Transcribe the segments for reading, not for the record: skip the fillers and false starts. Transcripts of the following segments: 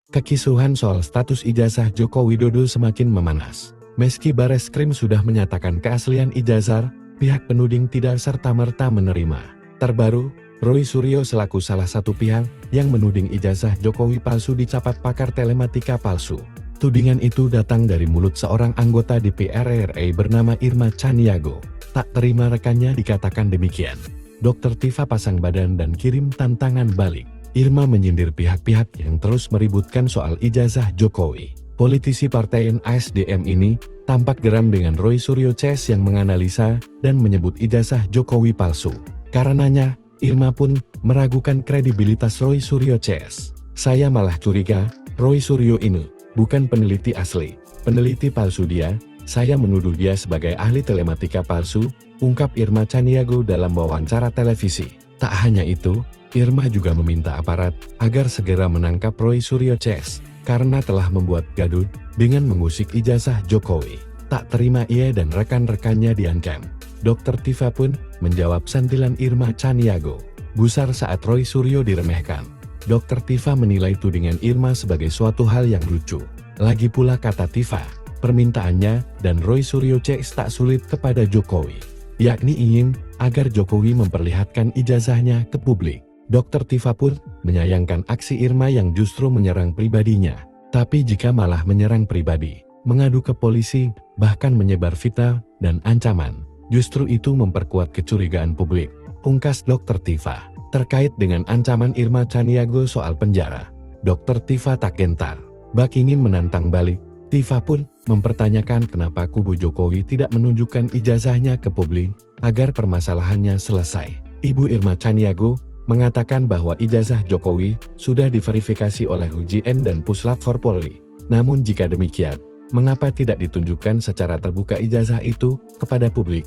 Kekisruhan soal status ijazah Joko Widodo semakin memanas. Meski Bareskrim sudah menyatakan keaslian ijazah, pihak penuding tidak serta-merta menerima. Terbaru, Roy Suryo selaku salah satu pihak yang menuding ijazah Jokowi palsu dicapat pakar telematika palsu. Tudingan itu datang dari mulut seorang anggota DPR RI bernama Irma Chaniago. Tak terima rekannya dikatakan demikian. Dr. Tifa pasang badan dan kirim tantangan balik. Irma menyindir pihak-pihak yang terus meributkan soal ijazah Jokowi. Politisi partai NASDM ini tampak geram dengan Roy Suryo CS yang menganalisa dan menyebut ijazah Jokowi palsu. Karenanya, Irma pun meragukan kredibilitas Roy Suryo CS. Saya malah curiga, Roy Suryo ini bukan peneliti asli, peneliti palsu dia. Saya menuduh dia sebagai ahli telematika palsu, ungkap Irma Chaniago dalam wawancara televisi. Tak hanya itu, Irma juga meminta aparat agar segera menangkap Roy Suryo CS karena telah membuat gaduh dengan mengusik ijazah Jokowi. Tak terima ia dan rekan-rekannya diancam. Dr. Tifa pun menjawab sentilan Irma Chaniago. Gusar saat Roy Suryo diremehkan. Dr. Tifa menilai tudingan Irma sebagai suatu hal yang lucu. Lagi pula kata Tifa, permintaannya dan Roy Suryo CS tak sulit kepada Jokowi, yakni ingin agar Jokowi memperlihatkan ijazahnya ke publik. Dr. Tifa pun menyayangkan aksi Irma yang justru menyerang pribadinya. Tapi jika malah menyerang pribadi, mengadu ke polisi, bahkan menyebar fitnah dan ancaman, justru itu memperkuat kecurigaan publik, pungkas Dr. Tifa. Terkait dengan ancaman Irma Chaniago soal penjara, Dr. Tifa tak gentar, bak ingin menantang balik. Tifa pun mempertanyakan kenapa kubu Jokowi tidak menunjukkan ijazahnya ke publik agar permasalahannya selesai. Ibu Irma Chaniago mengatakan bahwa ijazah Jokowi sudah diverifikasi oleh UJN dan Puslap Polri. Namun jika demikian, mengapa tidak ditunjukkan secara terbuka ijazah itu kepada publik?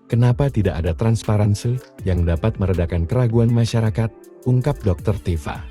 Kenapa tidak ada transparansi yang dapat meredakan keraguan masyarakat? Ungkap Dr. Tifa.